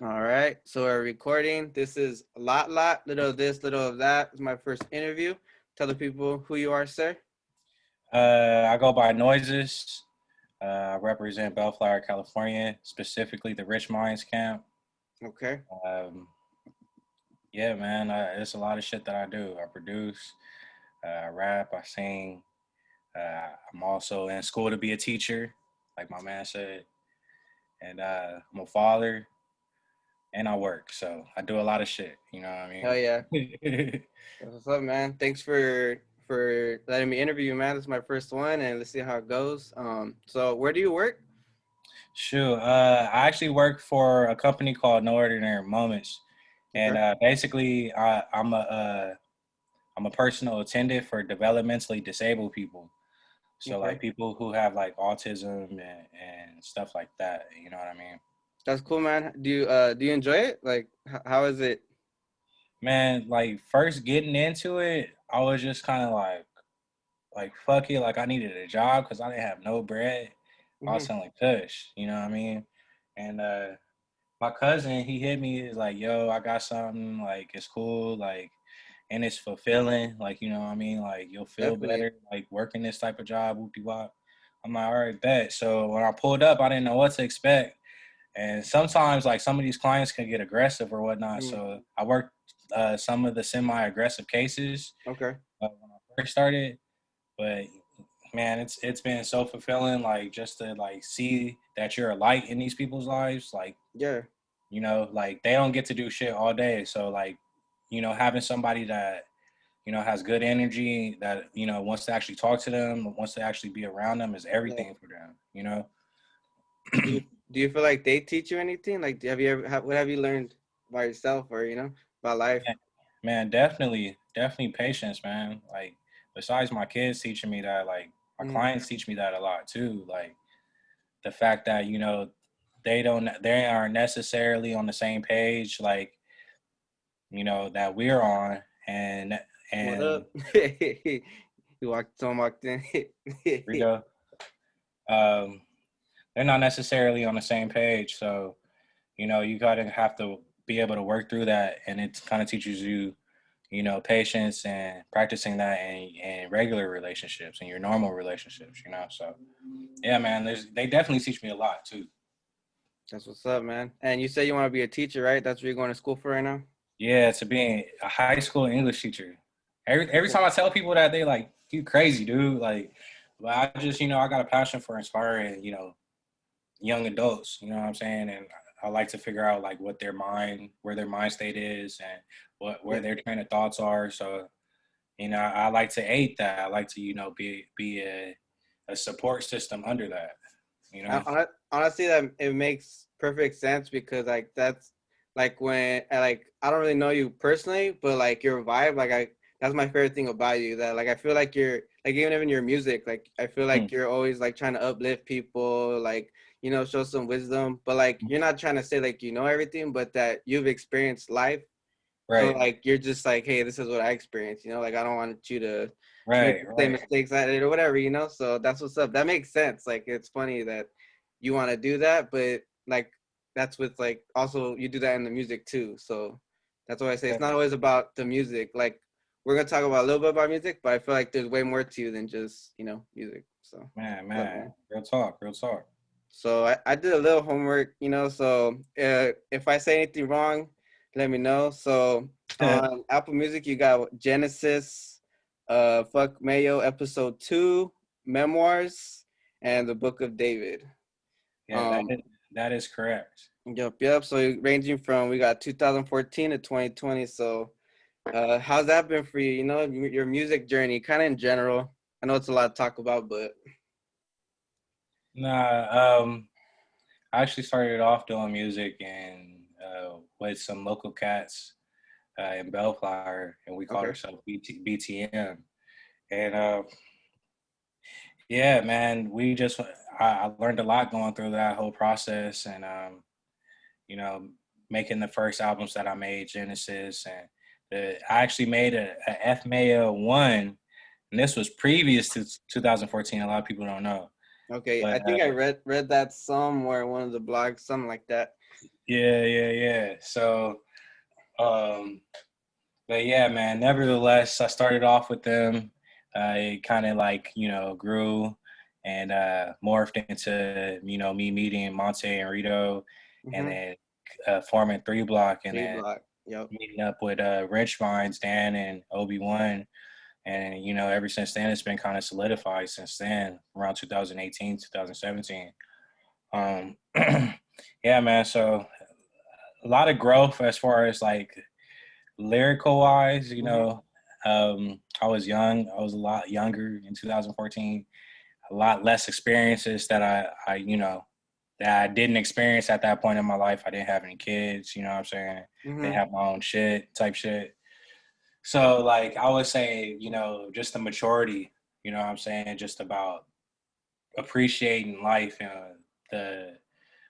All right, so we're recording. This is LOTLOT, little of this, little of that. It's my first interview. Tell the people who you are, sir. I go by Noises. I represent Bellflower, California, specifically the Rich Minds camp. Okay. Um, yeah, man, it's a lot of shit that I do. I produce, I rap, I sing. I'm also in school to be a teacher, like my man said, and I'm a father, and I work. So I do a lot of shit. You know what I Hell yeah. mean? What's up, man? Thanks for letting me interview you, man. This is my first one, and let's see how it goes. So where do you work? Shoot, I actually work for a company called No Ordinary Moments, and Okay. basically, I'm a personal attendant for developmentally disabled people. So Okay. like people who have like autism and stuff like that. You know what I mean? That's cool, man. Do you enjoy it? Like, how is it? Man, like first getting into it, I was just kind of like fuck it, like I needed a job because I didn't have no bread. I was Hmm. selling kush, you know what I mean? And my cousin, he hit me, he's like, yo, I got something, like it's cool, like and it's fulfilling, like you know what I mean? Like you'll feel Definitely. better like working this type of job, whoopty wop. I'm like, all right, bet. So when I pulled up, I didn't know what to expect. And sometimes like some of these clients can get aggressive or whatnot. Mm. So I worked some of the semi-aggressive cases Okay. when I first started. But man, it's been so fulfilling, like just to like see that you're a light in these people's lives. Like, Yeah. like they don't get to do shit all day. So like, having somebody that, has good energy, that, wants to actually talk to them, wants to actually be around them is Yeah. everything for them. Do you do you feel like they teach you anything? Like, have you ever what have you learned by yourself or about life? Man, definitely patience, man. Like besides my kids teaching me that, like my Mm. clients teach me that a lot too. Like the fact that, they aren't necessarily on the same page, like, that we're on What and up? Someone walked in. Rico, um, they're not necessarily on the same page. So, you gotta have to be able to work through that, and it kind of teaches you, patience and practicing that in regular relationships and your normal relationships. So yeah, man, they definitely teach me a lot too. That's what's up, man. And you say you want to be a teacher, right? That's what you're going to school for right now? Yeah, to being a high school English teacher. Every Okay. time I tell people that, they like, you crazy, dude. Like, but I just, I got a passion for inspiring, young adults. You know what I'm saying? And I like to figure out like where their mind state is, and where Yeah. their train of thoughts are. So, I like to aid that. I like to, be a support system under that. You know. Honestly, that it makes perfect sense because like that's like when I don't really know you personally, but like your vibe, like I that's my favorite thing about you. That like I feel like you're like even in your music, like I feel Hmm. like you're always like trying to uplift people, like show some wisdom, but like you're not trying to say like you know everything, but that you've experienced life. So Right. like you're just like, hey, this is what I experienced, like I don't want you to make Right. the same Right. mistakes I did or whatever. So that's what's up. That makes sense. Like it's funny that you want to do that, but like that's with like also you do that in the music too. So that's why I say it's not always about the music. Like we're gonna talk about a little bit about music, but I feel like there's way more to you than just music. So what's up, Man. man? Real talk. Real talk. So I did a little homework, so if I say anything wrong, let me know. So on Apple Music, you got Genesis, Fuck Mayo, Episode 2, Memoirs, and the Book of David. Yeah, Um, that is correct. yep. So ranging from we got 2014 to 2020. So how's that been for you? Your music journey, kind of in general. I know it's a lot to talk about, but Nah, I actually started off doing music and with some local cats in Bellflower, and we called okay. ourselves BTM. And yeah, man, I learned a lot going through that whole process, and you know, making the first albums that I made, Genesis, and I actually made a F Mayo one, and this was previous to 2014. A lot of people don't know. Okay, I But think I read that somewhere, one of the blogs, something like that. yeah. So, um, but yeah, man. Nevertheless, I started off with them. It kind of like grew and morphed into me meeting Monte and Rito, and Mm-hmm. then forming Three Block, and Three then block. Yep. meeting up with Rich Minds, Dan, and Obi-Wan. And ever since then, it's been kind of solidified since then, around 2018, 2017. Um, yeah, man. So a lot of growth as far as like lyrical wise. Mm-hmm. I was young. I was a lot younger in 2014. A lot less experiences that that I didn't experience at that point in my life. I didn't have any kids. You know what I'm saying? Didn't Mm-hmm. have my own shit type shit. So like I would say, just the maturity, what I'm saying, just about appreciating life and the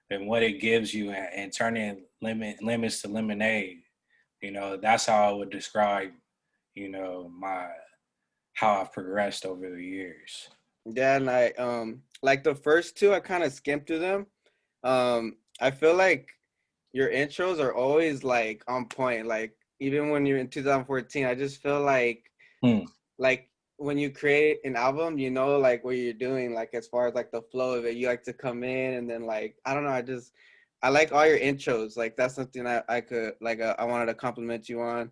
and what it gives you, and turning limits to lemonade. That's how I would describe, my how I've progressed over the years. Yeah, and I like the first two, I kind of skimmed through them. I feel like your intros are always like on point. Like even when you're in 2014, I just feel Hmm. like when you create an album, like what you're doing, like as far as like the flow of it, you like to come in and then like I don't know, I like all your intros. Like that's something I could like I wanted to compliment you on.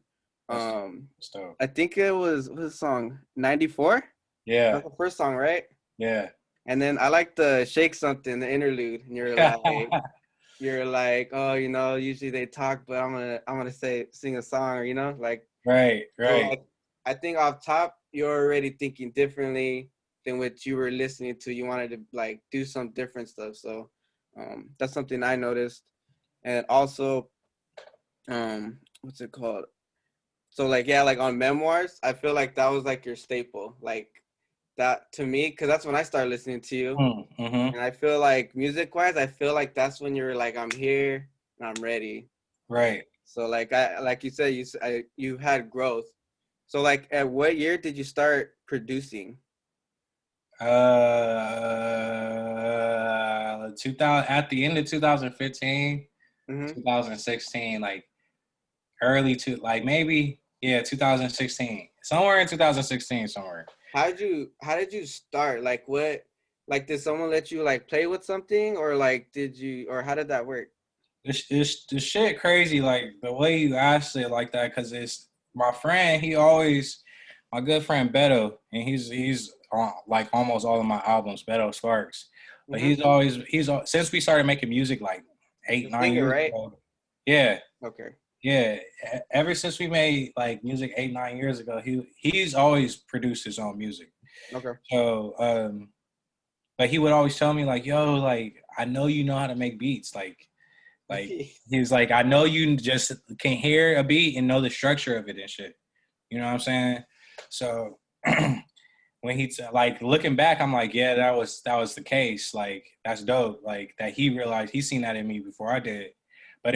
That's Um, that's dope. I think it was what song 94. Yeah, That's the first song, right? yeah. And then I like the shake something, the interlude, and you're like, oh, usually they talk, but I'm gonna say sing a song, or like Right, so right. like I think off top you're already thinking differently than what you were listening to. You wanted to like do some different stuff, so that's something I noticed, and also what's it called? So like yeah, like on memoirs, I feel like that was like your staple, like that to me, because that's when I started listening to you. Mm-hmm. And I feel like music wise, I feel like that's when you're like, I'm here and I'm ready. Right. So like you said, you had growth. So like at what year did you start producing? 2000 at the end of 2015, Mm-hmm. 2016, like early to like maybe 2016, somewhere in 2016 somewhere. How did you start? Like what, like did someone let you like play with something, or like or how did that work? This shit crazy, like the way you asked it like that, because it's my friend. He always my good friend Beto, and he's on like almost all of my albums. Beto Sparks, but Mm-hmm. he's since we started making music like eight The nine singer, years right? ago. Yeah, Okay. yeah. Ever since we made like music 8 9 years ago, he's always produced his own music. Okay. So but he would always tell me like, yo, like I know you know how to make beats, like he was like, I know you just can hear a beat and know the structure of it and shit. You know what I'm saying? So when like looking back, I'm like, yeah, that was the case. Like that's dope. Like that he realized he seen that in me before I did. But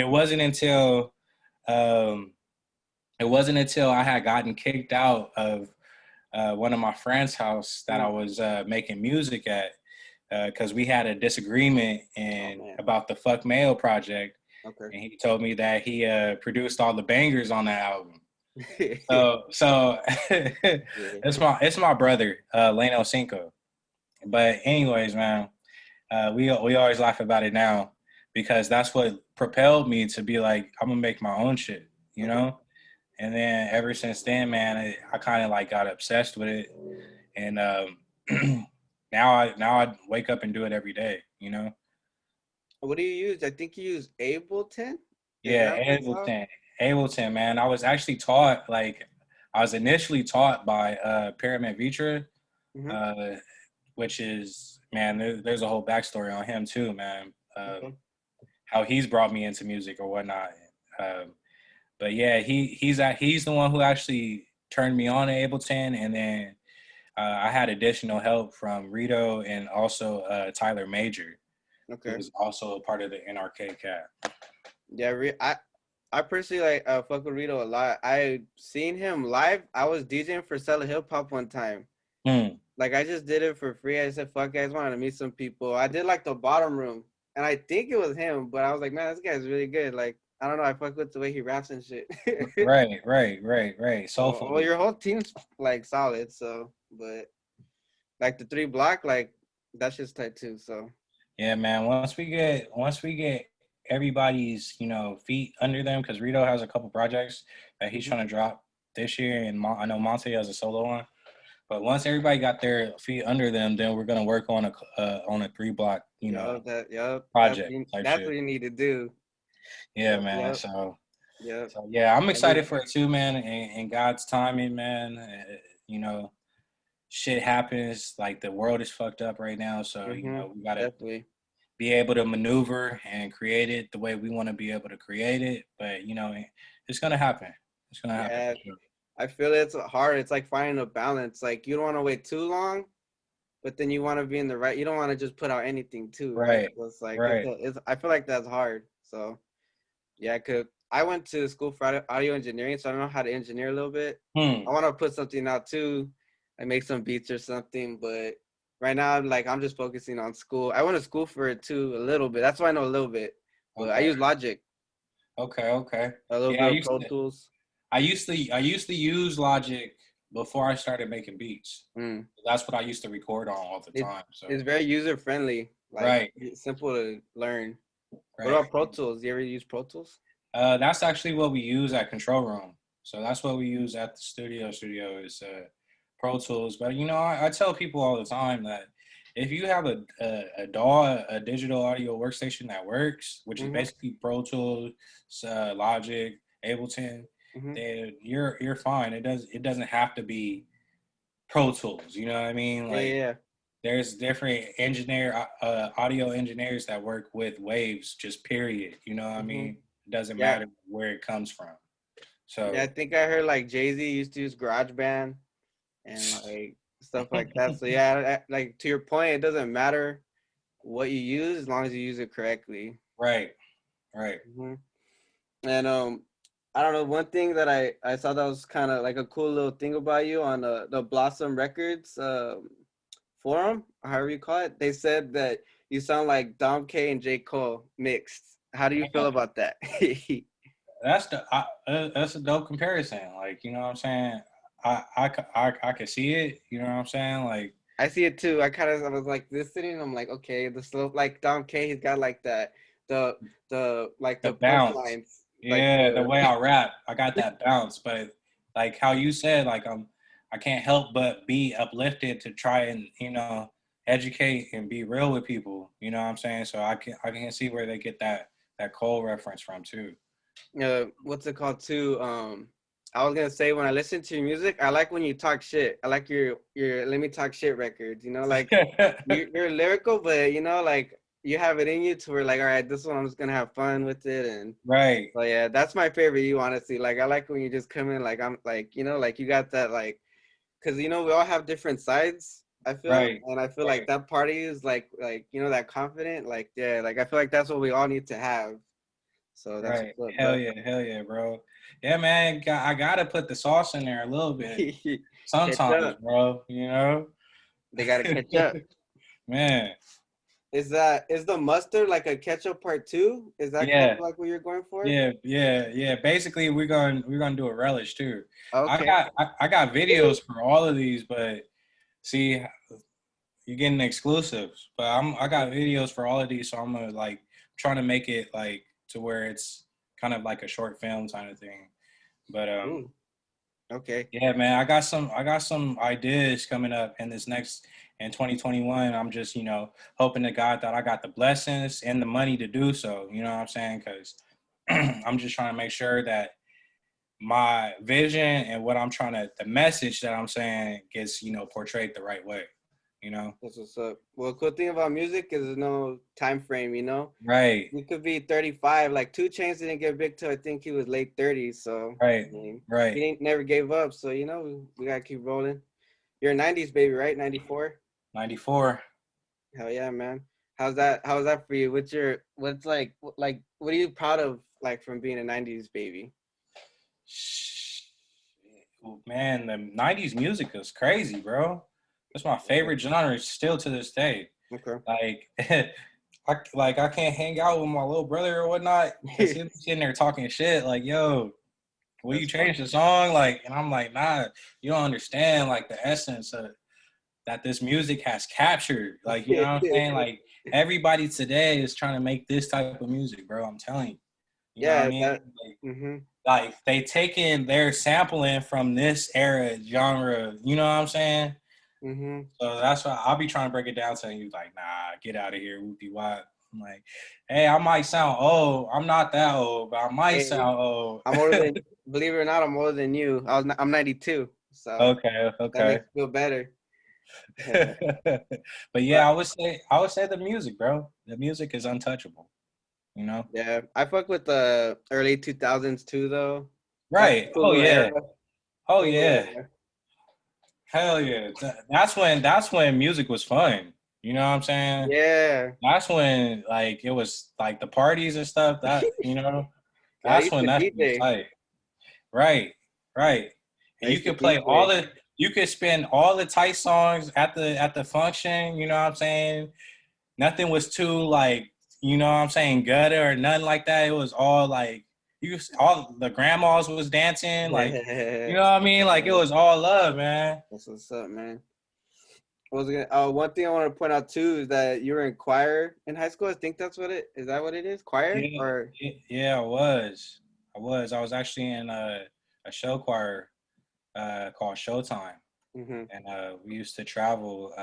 um, it wasn't until I had gotten kicked out of one of my friends' house that I Mm. was making music at, because we had a disagreement Oh and man. about the Fuck Mail project, Okay. and he told me that he produced all the bangers on that album. Yeah. So it's my brother, Leno Cinco. But anyways, man, we always laugh about it now because that's what propelled me to be like, I'm gonna make my own shit, you Okay. know. And then ever since then, man, I kind of like got obsessed with it, and now I wake up and do it every day, you know. What do you use? I think you use Ableton. Is Yeah, that what it's called? Ableton, man. I was actually taught like I was initially taught by Pyramid Vitra, Mm-hmm. uh, which is man. There's a whole backstory on him too, man. Okay. How he's brought me into music or whatnot. Um, but yeah, he's the one who actually turned me on to Ableton, and then I had additional help from Rito and also Tyler Major, who Okay. was also a part of the NRK cat. Yeah. I personally like fuck with Rito a lot. I seen him live. I was DJing for Cellar Hip Hop one time, Hmm. like I just did it for free. I said, fuck, I just wanted to meet some people. I did like the bottom room, and I think it was him, but I was like, man, this guy's really good. Like, I don't know, I fuck with the way he raps and shit. Right. Well, Soulfully. your whole team's like solid, so but like the 3 block, like that shit's tight too. So Yeah, man. Once we get everybody's feet under them, because Rito has a couple projects that he's mhm. trying to drop this year, and I know Monte has a solo one. But once everybody got their feet under them, then we're gonna work on a 3 block project type That's shit. what you need to do. Yeah, man. Yep. So yeah, I'm At least, excited for it too, man. And God's timing, man. You know, shit happens. Like the world is fucked up right now, so we gotta definitely. be able to maneuver and create it the way we want to be able to create it. But it's gonna happen. It's gonna happen Yeah, for sure. I feel it's hard. It's like finding a balance. Like you don't want to wait too long, but then you want to be in the right. You don't want to just put out anything too, right? Right, So it's like right. I feel like that's hard. So yeah, cause I went to school for audio engineering, so I know how to engineer a little bit. I Hmm. want to put something out too, and make some beats or something. But right now, I'm just focusing on school. I went to school for it too a little bit. That's why I know a little bit. But I Okay. use Logic, Okay. a little Yeah, bit of Pro Tools. I used to use Logic before I started making beats. Mm. That's what I used to record on all the It, time. So it's very user friendly, like right, it's simple to learn. What right. about Pro Tools? You ever use Pro Tools? That's actually what we use at Control Room. So that's what we use at the studio. Studio is Pro Tools. But I tell people all the time that if you have a DAW, a digital audio workstation that works, which is Mm-hmm. basically Pro Tools, Logic, Ableton, Mm-hmm. then you're fine. It doesn't have to be Pro Tools. You know what I mean? Yeah, Like yeah. there's different audio engineers that work with waves, just period. You know what I Mm-hmm. mean? It doesn't Yeah. matter where it comes from. Yeah, I So think I heard like Jay-Z used to use GarageBand and like stuff like that. So yeah, like to your point, it doesn't matter what you use as long as you use it correctly. right, right. Hmm. And I don't know. One thing that I saw that was kind of like a cool little thing about you on the Blossom Records forum, however you call it. They said that you sound like Dom K and J Cole mixed. How do you feel about that? That's a dope comparison. Like you know what I'm saying. I can see it. You know what I'm saying. Like I see it too. I was like listening. I'm like, okay, the slow like Dom K. He's got like that the like the the bounce. punchlines like Yeah, the the way I rap, I got that bounce. But like how you said, like I can't help but be uplifted to try and educate and be real with people. You know what I'm saying? So I can see where they get that Cole reference from too. what's it called too? I was gonna say when I listen to your music, I like when you talk shit. I like your Let Me Talk Shit records. You know, like you're lyrical, but like you have it in you to where like, all right, this one I'm just gonna have fun with it. And Right, so yeah, that's my favorite. You honestly, like I like when you just come in like I'm like like you got that like, because we all have different sides. I feel, right, and I feel right, like that party is like that confident, like yeah, like I feel like that's what we all need to have. So that's right. what's up, bro. Hell yeah, bro. Yeah, man. I gotta put the sauce in there a little bit Catch sometimes, up. bro. You know, They gotta catch up. man. Is the mustard like a ketchup part two? Is that kind of Yeah, like what you're going for? yeah. Basically, we're gonna do a relish too. Okay. I got videos for all of these, but see, you're getting exclusives. But I got videos for all of these, so I'm gonna like trying to make it like to where it's kind of like a short film kind of thing. But Ooh, okay. yeah, man, I got some ideas coming up in 2021. I'm just, hoping to God that I got the blessings and the money to do so. You know what I'm saying? Because I'm just trying to make sure that my vision and what I'm trying to, the message that I'm saying gets, portrayed the right way. You know? That's what's up. Well, cool thing about music is there's no time frame. Right, You could be 35. Like 2 Chainz didn't get big till I think he was late 30s. So right, I mean, he right. ain't never gave up. So we gotta keep rolling. You're a 90s baby, right? 94. 94. Hell yeah, man. How's that for you? What's like what are you proud of like from being a 90s baby? Man, the 90s music is crazy, bro. That's my favorite genre still to this day. Okay. Like, I can't hang out with my little brother or whatnot because he's sitting there talking shit. Like, yo, will you That's change funny. the song? Like, and I'm like, nah, you don't understand like the essence of that this music has captured. Like, you know what I'm saying? Like, everybody today is trying to make this type of music, bro. I'm telling you. You know what I Yeah, mean? that. Mhm. Like they taking their sampling from this era genre. You know what I'm saying? Mhm. So that's why I'll be trying to break it down to you. Like, nah, get out of here, whoopie wop. I'm like, hey, I might sound old. I'm not that old, but I might Hey, sound old. I'm older than. Believe it or not, I'm older than you. I'm 92, so Okay, that okay. makes me feel better. But yeah, But I would say the music, bro. The music is untouchable. You know? yeah, I fuck with the early 2000s too, though. That's a Right. cool Oh little yeah. era. Oh Cool little yeah. era. Hell yeah. That's when music was fun. You know what I'm saying? Yeah. That's when like it was like the parties and stuff. Yeah, I That's used when to that shit was DJ. tight. Right, right. I And you used to could play DJ. you could spin all the tight songs at the function. You know what I'm saying? Nothing was too like you know what I'm saying gutter or nothing like that. It was all like all the grandmas was dancing like you know what I mean. Like it was all love, man. That's what's up, man. What was I gonna, one thing I want to point out too is that you were in choir in high school. I think that's what it is. That what it is? Choir Yeah, or yeah, I was. I was actually in a show choir called Showtime, hmm and we used to travel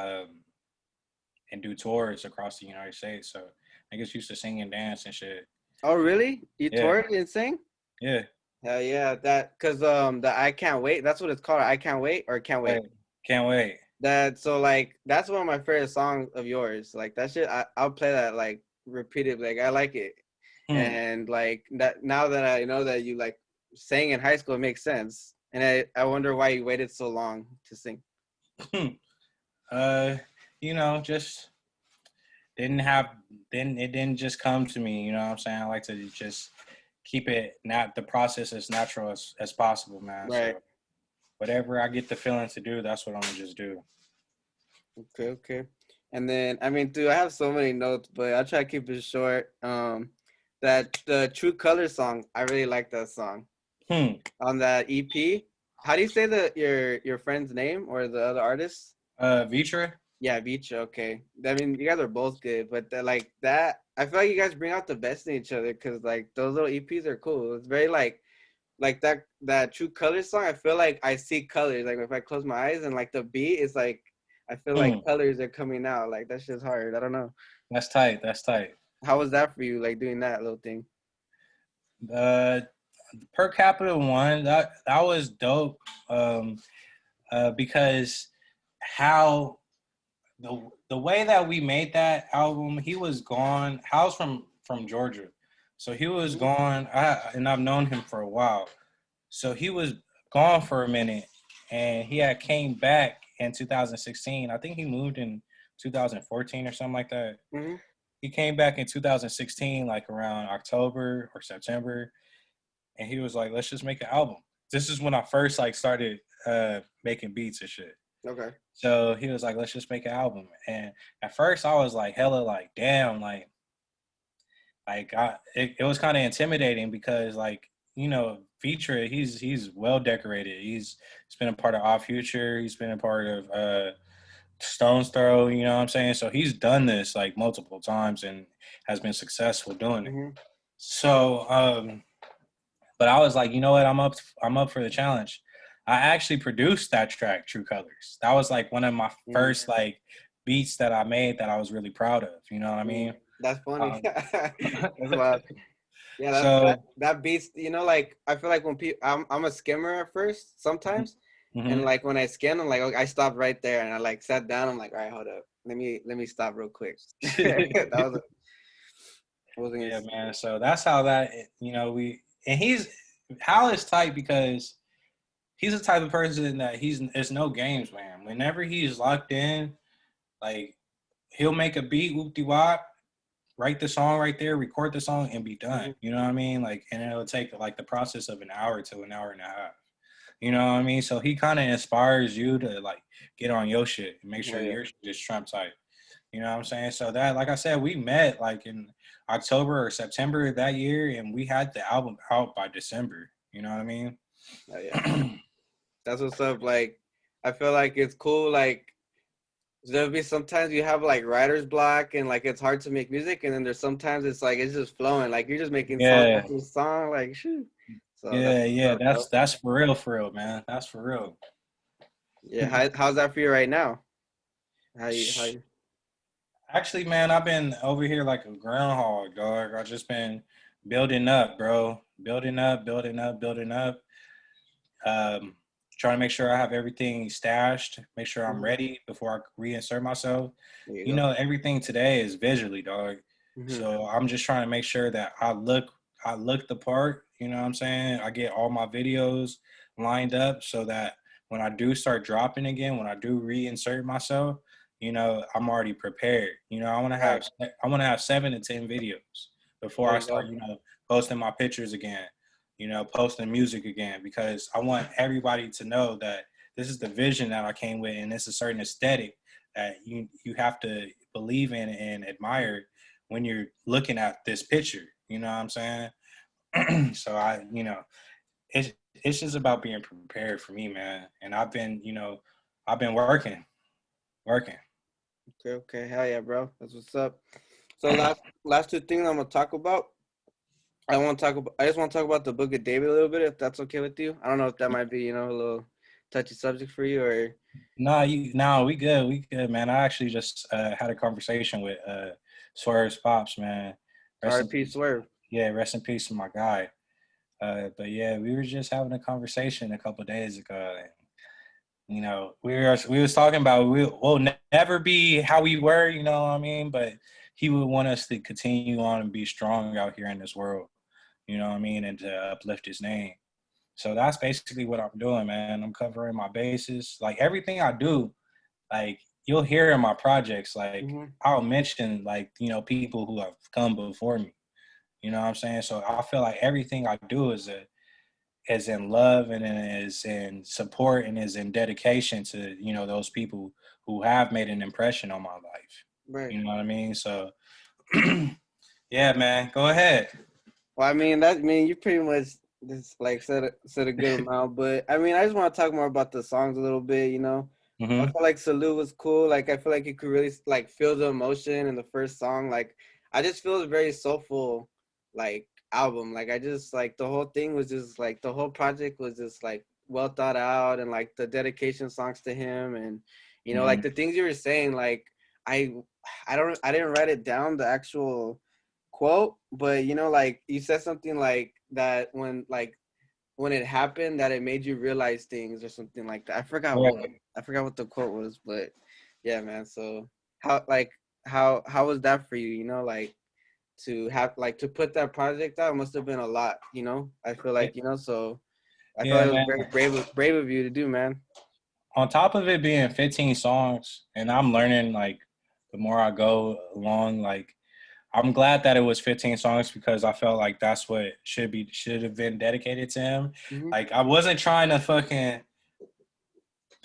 and do tours across the United States. So I guess used to sing and dance and shit. Oh, really? You Yeah, toured and sang? yeah. Hell yeah, that because the I can't wait. That's what it's called. I can't wait or can't wait. Right. Can't wait. That so like that's one of my favorite songs of yours. Like that shit, I'll play that like repeatedly. Like I like it, Hmm. and like that now that I know that you like sang in high school, it makes sense. And I wonder why you waited so long to sing. Hmm. uh, just didn't have. Then it didn't just come to me. You know what I'm saying? I like to just keep it not the process as natural as possible, man. Right. So whatever I get the feeling to do, that's what I'm gonna just do. Okay. Okay. And then I mean, dude, I have so many notes, but I'll try to keep it short. That the True Color song, I really like that song Hmm. on that EP. How do you say your friend's name or the other artist? Vitra. Yeah, Beach. Okay. I mean, you guys are both good, but like that, I feel like you guys bring out the best in each other because like those little EPs are cool. It's very like that True Colors song. I feel like I see colors. Like if I close my eyes and like the beat is like I feel like Hmm. colors are coming out. Like that's just hard. I don't know. That's tight. That's tight. How was that for you? Like doing that little thing. Uh, per capita one that was dope. Because how the way that we made that album, he was gone. Hal's from Georgia, so he was Mhm. gone. And I've known him for a while, so he was gone for a minute, and he had came back in 2016. I think he moved in 2014 or something like that. Mhm. He came back in 2016, like around October or September, and he was like, "Let's just make an album." This is when I first like started making beats and shit. Okay. So he was like, "Let's just make an album." And at first, I was like, "Hella, like, damn, it was kind of intimidating because, like, Feature, he's well decorated. He's been a part of Off Future. He's been a part of Stone's Throw. You know what I'm saying? So he's done this like multiple times and has been successful doing it. Mhm. So, but I was like, you know what? I'm up for the challenge. I actually produced that track, True Colors. That was like one of my Mhm. first like beats that I made that I was really proud of. You know what I Mhm. mean? That's funny. Um, That's wild. Yeah, so, that beats. Like I feel like when people, I'm a skimmer at first sometimes, and mhm. like when I skim, I'm like, okay, I stopped right there, and I like sat down. I'm like, all right, hold up, let me stop real quick. That was I wasn't gonna Yeah, say. man. So that's how that we and Hal is tight because he's the type of person that it's no games, man. Whenever he's locked in, like he'll make a beat, whoop de wop, write the song right there, record the song, and be done. Mhm. You know what I mean? Like, and it'll take like the process of an hour to an hour and a half. You know what I mean? So he kind of inspires you to like get on your shit and make Oh sure yeah. your shit is Trump type. You know what I'm saying? So that, like I said, we met like in October or September that year, and we had the album out by December. You know what I mean? Oh yeah. That's what's up. Like, I feel like it's cool. Like, there'll be sometimes you have like writer's block and like it's hard to make music, and then there's sometimes it's like it's just flowing. Like you're just making song Yeah, after song. Like, shoot. So that's yeah, what's yeah. up, bro. That's for real, man. That's for real. Yeah. How's that for you right now? How you? Actually, man, I've been over here like a groundhog, dog. I just been building up, bro. Building up, building up, building up. Um, Trying to make sure I have everything stashed, make sure I'm Mhm. ready before I reinsert myself. There you You go. know, everything today is visually, dog. Hmm. So I'm just trying to make sure that I look the part, you know what I'm saying? I get all my videos lined up so that when I do start dropping again, when I do reinsert myself, you know, I'm already prepared. You know, Right. I want to have 7 to 10 videos before There I you start, go. you know, posting my pictures again, you know, posting music again, because I want everybody to know that this is the vision that I came with, and it's a certain aesthetic that you have to believe in and admire when you're looking at this picture. You know what I'm saying? So you know, it's it's just about being prepared for me, man. And I've been, you know, I've been working. Okay. Okay. Hell yeah, bro. That's what's up. So last two things I'm gonna talk about. I just want to talk about the Book of David a little bit, if that's okay with you. I don't know if that might be, a little touchy subject for you or No, we good, man. I actually just had a conversation with Swerve's pops, man. Rest in RP peace. Swerve. Yeah, rest in peace to my guy. But yeah, we were just having a conversation a couple of days ago. And, you know, we was talking about we'll never be how we were, you know what I mean? But he would want us to continue on and be strong out here in this world, you know what I mean, and to uplift his name. So that's basically what I'm doing, man. I'm covering my bases. Like everything I do, like you'll hear in my projects, like Hmm. I'll mention like, you know, people who have come before me. You know what I'm saying? So I feel like everything I do is in love and is in support and is in dedication to, you know, those people who have made an impression on my life. Right. You know what I mean? So yeah, man, go ahead. Well, I mean, you pretty much just like said a good amount, but I mean, I just want to talk more about the songs a little bit. I Hmm. feel like Salute was cool. Like, I feel like you could really like feel the emotion in the first song. Like, I just feel a very soulful, like album. Like, I just like the whole thing was just like the whole project was just like well thought out, and like the dedication songs to him, and like Hmm. the things you were saying. Like, I, I didn't write it down the actual quote, but like you said something like that when it happened that it made you realize things or something like that. Right. I forgot what the quote was, but yeah, man. So how like how was that for you? Like to have like to put that project out must have been a lot. I feel Yeah, like so I feel yeah, like it was man. very brave of you to do, man. On top of it being 15 songs, and I'm learning like the more I go along, like I'm glad that it was 15 songs because I felt like that's what should have been dedicated to him. Hmm. Like I wasn't trying to fucking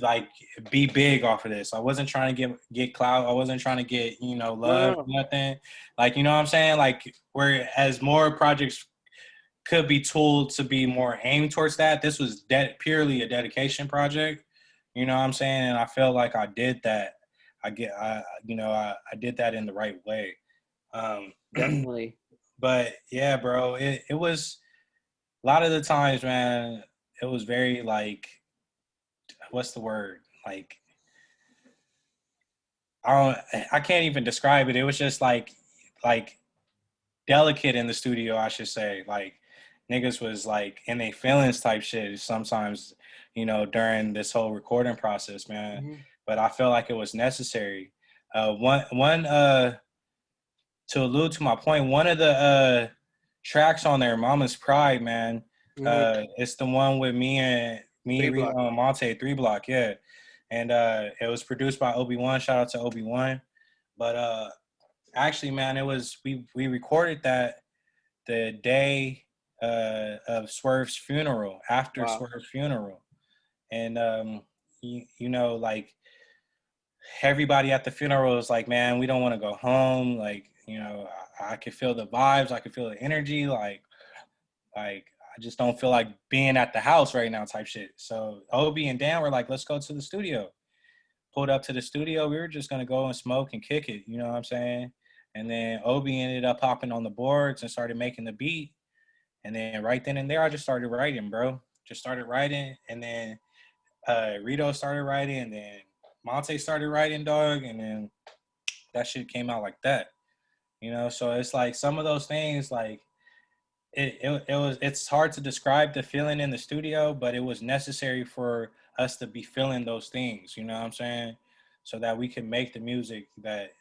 like be big off of this. I wasn't trying to get clout. I wasn't trying to get, you know, No, no, love, no. nothing. Like, you know what I'm saying? Like whereas more projects could be tooled to be more aimed towards that. This was purely a dedication project. You know what I'm saying? And I felt like I did that. I did that in the right way. Um, Definitely. but yeah, bro, it was a lot of the times, man. It was very like, what's the word? Like, I can't even describe it. It was just like delicate in the studio, I should say. Like niggas was like in their feelings type shit sometimes, you know, during this whole recording process, man. Hmm. But I felt like it was necessary. One to allude to my point, one of the tracks on there, Mama's Pride, man. Hmm. It's the one with me, 3 Block. Remo, and Monte, 3 Block, yeah. And it was produced by Obi-Wan. Shout out to Obi-Wan. But actually, man, it was we recorded that the day of Swerve's funeral, after Wow. Swerve's funeral. and you know, like everybody at the funeral was like, man, we don't want to go home. Like, you know, I could feel the vibes, I could feel the energy, like I just don't feel like being at the house right now, type shit. So Obi and Dan were like, let's go to the studio. Pulled up to the studio. We were just gonna go and smoke and kick it. You know what I'm saying? And then Obi ended up hopping on the boards and started making the beat. And then right then and there, I just started writing, bro. Just started writing, and then Rito started writing, and then Monte started writing, dog, and then that shit came out like that. You know, so it's like some of those things, like it's hard to describe the feeling in the studio, but it was necessary for us to be feeling those things. You know what I'm saying? So that we can make the music that,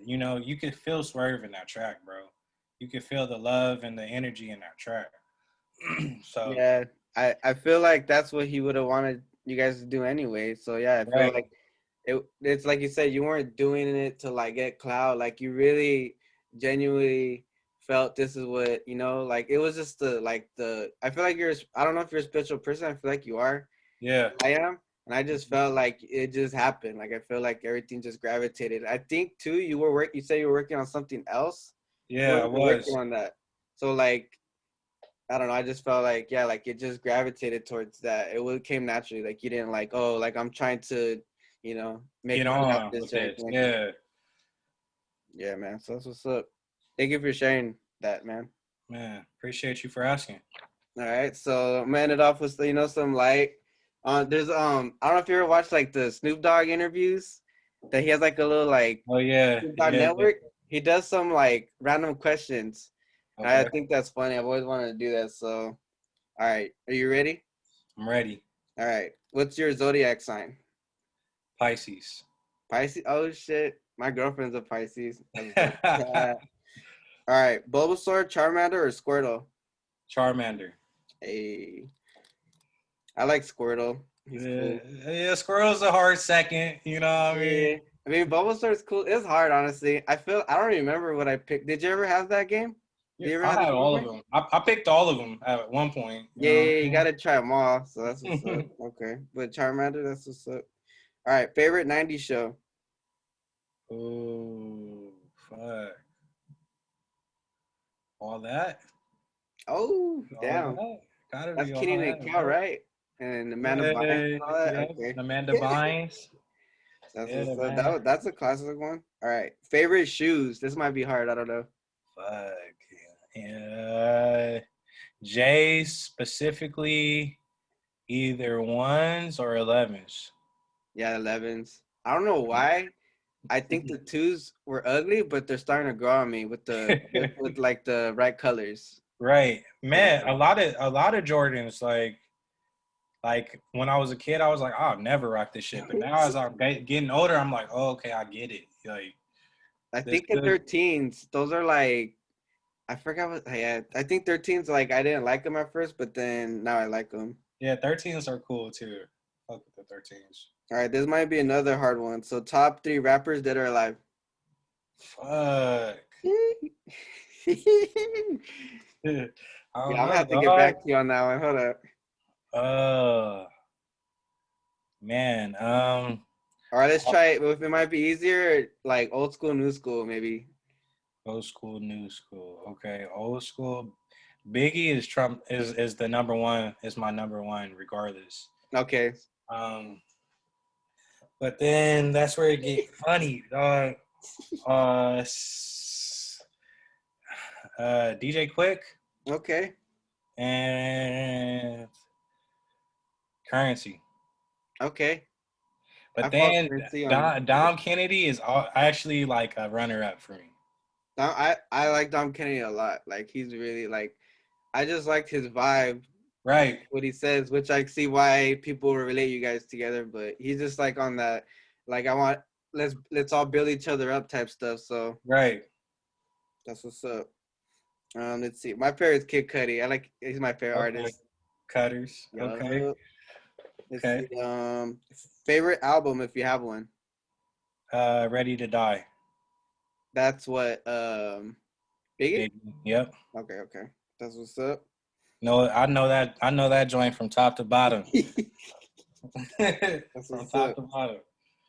you know, you could feel Swerve in that track, bro. You could feel the love and the energy in that track. So Yeah, I feel like that's what he would have wanted you guys to do anyway. So yeah, I feel right, like it's like you said, you weren't doing it to like get clout. Like you really genuinely felt this is what, you know, like it was just the I feel like I don't know if you're a spiritual person. I feel like you are. yeah, I am. And I just felt like it just happened. Like I feel like everything just gravitated. I think too, you said you were working on something else. yeah, What I were you working was. on that? So like I don't know. I just felt like, yeah, like it just gravitated towards that. Came naturally. Like you didn't like, oh, like I'm trying to, make Get money off on with this or this. anything like that. Yeah, Yeah, man. So that's what's up. Thank you for sharing that, man. man. Appreciate you for asking. All right. So I'm gonna end it off with, some light. There's I don't know if you ever watched like the Snoop Dogg interviews that he has like a little like Oh yeah, Snoop Dogg yeah, yeah. network. He does some like random questions. I Okay, think that's funny. I've always wanted to do that. So, all right. Are you ready? I'm ready. All right. What's your zodiac sign? Pisces. Pisces. Oh shit. My girlfriend's a Pisces. That's dope. Yeah. All right. Bulbasaur, Charmander, or Squirtle? Charmander. Hey. I like Squirtle. He's Yeah, cool. yeah. Squirrel's a hard second. You know what I mean? Yeah. I mean, Bulbasaur's cool. It's hard, honestly. I don't remember what I picked. Did you ever have that game? Yeah, Did you ever I have the had game all of boy? them. I picked all of them at one point. You Yeah, know what yeah, you I gotta try them all. So that's what's up. mean? Okay. But Charmander, that's what's up. All right. Favorite 90s show? Oh, fuck. All that? Oh, All damn. that? Gotta That's be all Kenny and that, Kel, bro. right? And Amanda Bynes Yeah, and all that. yeah. Okay. Amanda Bynes. That's Yeah, what's up. man. That's a classic one. All right. Favorite shoes. This might be hard. I don't know. Fuck. Yeah. J specifically either ones or 11s. Yeah, 11s. I don't know why. I think the twos were ugly, but they're starting to grow on me with with like the right colors. Right. So Man, a lot of Jordans, like when I was a kid, I was like, I'll never rock this shit. But now as I'm getting older, I'm like, oh, okay, I get it. Like I this think the good. 13s, those are like I forgot what. Yeah, I think 13s like I didn't like them at first, but then now I like them. Yeah, 13s are cool too. Fuck with the 13s. All right, this might be another hard one. So top three rappers dead or alive. Fuck. I Yeah, don't I'm gonna know, have to get dog. back to you on that one. Hold up. Uh man. All right, let's try it. If it might be easier, like old school, new school, maybe. Old school, new school. Okay, old school. Biggie is Trump is the number one. Is my number one, regardless. Okay. Um, but then that's where it get funny, dog. Uh, DJ Quick Okay. and Currency. Okay. I But follow then Currency on. Dom Kennedy is actually like a runner up for me. I like Dom Kennedy a lot. Like he's really like I just liked his vibe, Right, what he says, which I see why people relate you guys together. But he's just like on that, like I want let's all build each other up type stuff. So right. that's what's up. Let's see. My favorite is Kid Cudi. He's my favorite Okay. artist. Cutters. Okay. Yeah. Let's Okay. see. Favorite album if you have one. Ready to Die. That's what Biggie? Big. Yep. Okay, okay. That's what's up. No, I know that. I know that joint from top to bottom. That's From what's top up. to bottom.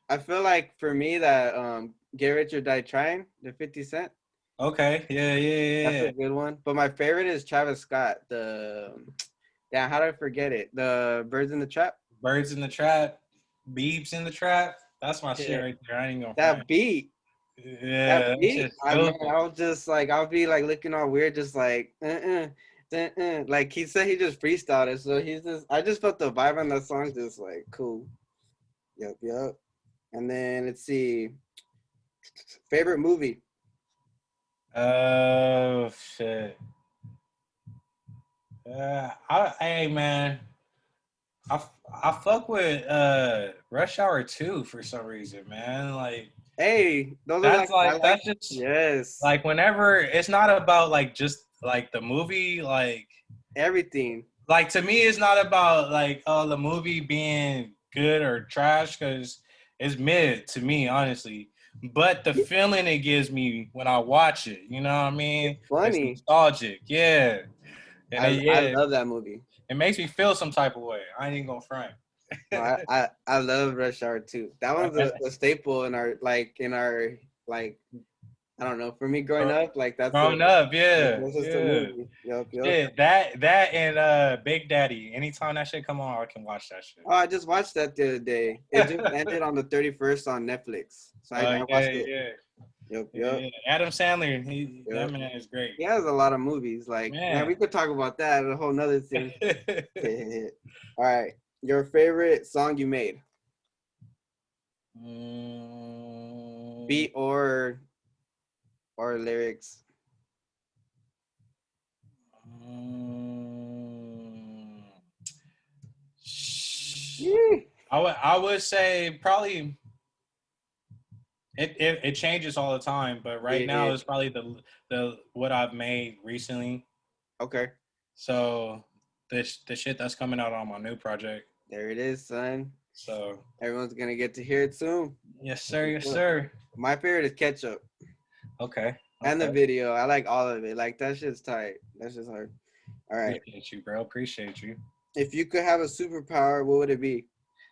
I feel like for me that Get Rich or Die Trying, the 50 Cent. Okay. Yeah, That's yeah, a yeah. good one. But my favorite is Travis Scott. The yeah, how did I forget it? The Birds in the Trap. Birds in the trap, Beeps in the trap. That's my shit Yeah. right there. I ain't gonna front. That beat. That Yeah, that beat. shit's I man, stupid. I was just like I'll be like looking all weird, just like like he said he just freestyled it. So he's just I just felt the vibe on that song just like cool. Yep, yep. And then let's see. Favorite movie. Oh shit. Hey man, I I fuck with Rush Hour 2 for some reason, man. Like Hey, those are like I like that's just yes. like whenever it's not about like just like the movie, Everything. like to me it's not about like the movie being good or trash because it's mid to me honestly. But the feeling it gives me when I watch it, you know what I mean? It's It's funny. nostalgic, yeah. And I yeah, love that movie. it makes me feel some type of way. I ain't even gonna front. No, I love Rush Hour too. That one's a staple in our like I don't know. For me growing up, like Growing up, yeah, that's just a yeah. movie. Yup, yup. Shit, that and Big Daddy. Anytime that shit come on, I can watch that shit. Oh, I just watched that the other day. It just ended on the 31st on Netflix. So I Yeah, watched it. yeah, Yup, yeah, yup, yeah. Adam Sandler, that yup. man is great, He has a lot of movies. Like, man, man. we could talk about that a whole nother thing. All right. Your favorite song you made? Mm, Beat or lyrics? mm, Yeah. I would say probably it changes all the time, but right now Yeah. it's probably the what I've made recently. Okay. So the shit that's coming out on my new project. There it is, son. So Everyone's gonna get to hear it soon. yes, That's sir, what's yes, up. sir. My favorite is Ketchup Okay, and the okay. video. I like all of it. Like that shit's tight. That's just hard. All right. Appreciate you, bro. Appreciate you. If you could have a superpower, what would it be?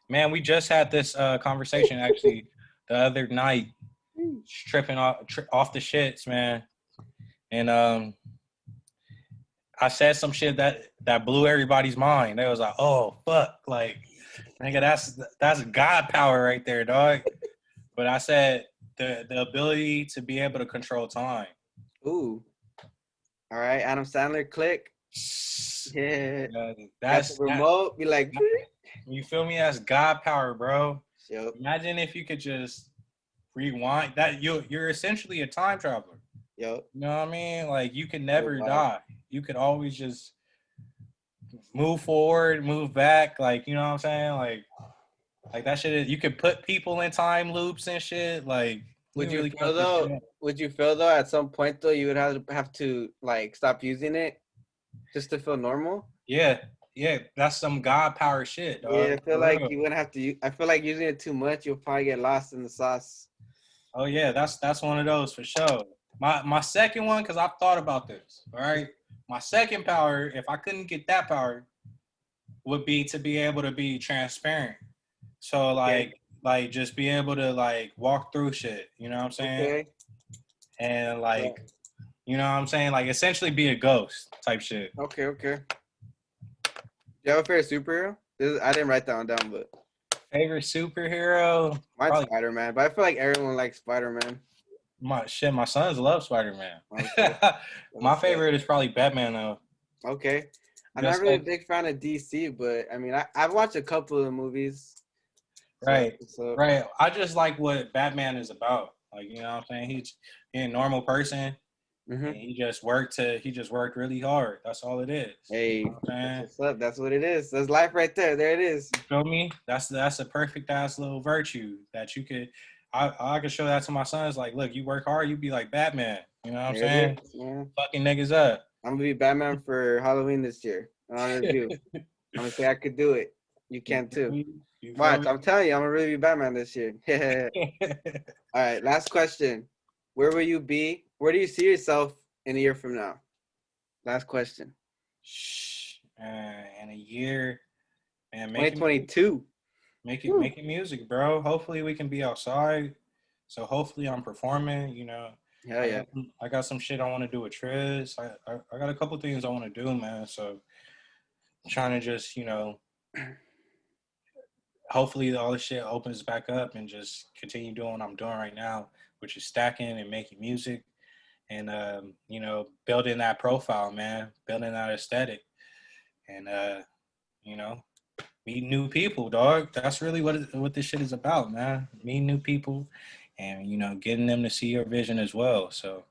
Man, we just had this conversation actually the other night, tripping off the shits, man. And I said some shit that blew everybody's mind. They was like, "Oh fuck, like, nigga, that's God power right there, dog." But I said the ability to be able to control time. Ooh. All right. Adam Sandler, click. Yeah. Uh, Got the that's that. remote. Be like, You feel me? That's God power, bro. yep. Imagine if you could just rewind. That you're essentially a time traveler. Yep. You know what I mean? Like you could Good never vibe. die. You could always just move forward, move back. Like you know what I'm saying? Like that shit. You could put people in time loops and shit. Like you Would you really feel fuck this though? shit up. Would you feel though at some point though you would have to like stop using it just to feel normal? Yeah, yeah. That's some God power shit, Yeah, dog. I feel For like real. you wouldn't have to. I feel like using it too much, you'll probably get lost in the sauce. Oh yeah, that's one of those for sure. My second one, because I've thought about this. All right, my second power, if I couldn't get that power, would be to be able to be transparent. So Okay. like just be able to like walk through shit. You know what I'm saying? Okay. And Yeah. like you know what I'm saying? Like essentially be a ghost type shit. Okay. Okay. Do you have a favorite superhero? I didn't write that one down, but Favorite superhero? mine's Probably Spider Man. But I feel like everyone likes Spider Man. my shit. My sons love Spider Man. Okay. My What's up? favorite is probably Batman though. Okay. I'm not Just really a like big fan of DC, but I mean, I've watched a couple of the movies. So that's right, what's up. right. I just like what Batman is about. Like you know what I'm saying? He's a normal person and Hmm. he just worked really hard. That's all it is. You Hey, know what I'm that's saying? what's up. That's what it is. That's life right there. There it is. You feel me? That's a perfect ass little virtue that you could. I could show that to my sons. Like, look, you work hard, you be like Batman. You know what I'm There it saying? is, man. Fucking niggas up. I'm gonna be Batman for Halloween this year. Honor of you. I'm gonna say I could do it. You You can feel too. me? You feel Watch, me? I'm telling you, I'm gonna really be Batman this year. All right, last question. Where will you be? Where do you see yourself in a year from now? Last question. Shh, in a year, man, making music. 2022. making music, bro. Hopefully we can be outside. So hopefully I'm performing. You know, Hell yeah. I got some shit I want to do with Triz. I got a couple things I want to do, man. So trying to just, you know, hopefully all this shit opens back up and just continue doing what I'm doing right now, which is stacking and making music and you know, building that profile, man, building that aesthetic, and you know, meet new people, dog. That's really what this shit is about, man. Meeting new people, and you know, getting them to see your vision as well. So,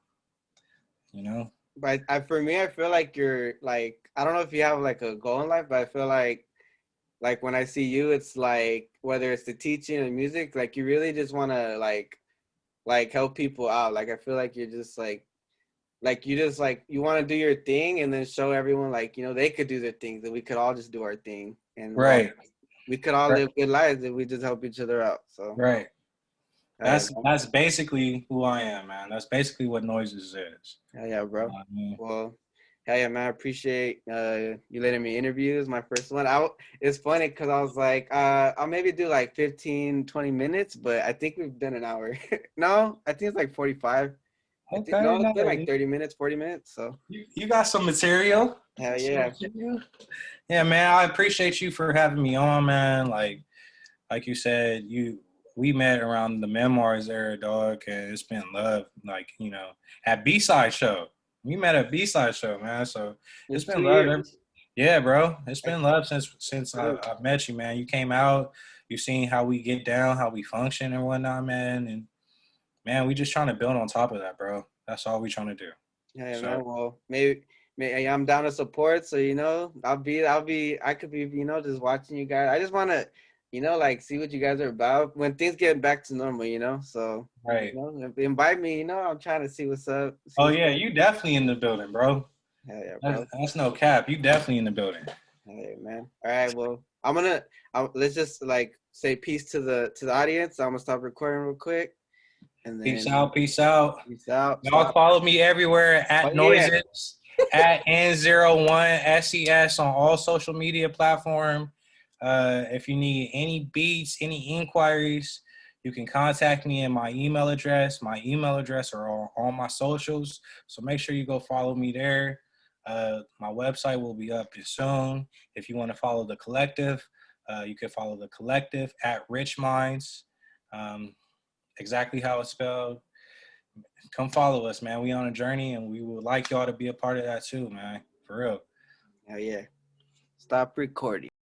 you know, But for me, I feel like you're like, I don't know if you have like a goal in life, but I feel like when I see you, it's like whether it's the teaching or music, like you really just want to like help people out. Like I feel like you're just like you just like you want to do your thing and then show everyone like, you know, they could do their things and we could all just do our thing and right, we could all right, live good lives if we just help each other out. So right. yeah, That's basically who I am, man. That's basically what Noises is. yeah, bro. I mean, Well, hell yeah, man. I appreciate you letting me interview. This is my first one. It's funny because I was like, I'll maybe do like 15, 20 minutes, but I think we've done an hour. No, I think it's like 45. I think okay, no, it's no, been like 30 minutes, 40 minutes. So you got some material. hell Some yeah. material. Yeah, man. I appreciate you for having me on, man. Like you said, we met around the memoirs era, dog, and it's been love. Like, you know, at B-side show. We met at B-side show, man. So it's It's been 2 love. years. Yeah, bro. It's I been love since think. I met you, man. You came out, you seen how we get down, how we function and whatnot, man. And man, we just trying to build on top of that, bro. That's all we trying to do. Yeah, So man. Well, maybe I'm down to support. So you know, I could be, you know, just watching you guys. I just want to, you know, like see what you guys are about when things get back to normal. You know, so you right. know, invite me. You know, I'm trying to see what's up. See Oh what's yeah, going. you definitely in the building, bro. Hell yeah, That's, bro. that's no cap. You definitely in the building. Hell yeah, man. All right. Well, let's just like say peace to the audience. I'm gonna stop recording real quick, and Peace then out. Peace out. peace out. Y'all Stop. follow me everywhere Oh at yeah. Noises, at N01SES on all social media platform. If you need any beats, any inquiries, you can contact me in my email address. My email address are on all my socials. So make sure you go follow me there. My website will be up soon. If you want to follow the collective, you can follow the collective at Rich Minds. Um, exactly how it's spelled. Come follow us, man. We on a journey, and we would like y'all to be a part of that too, man. For real. Hell yeah. Stop recording.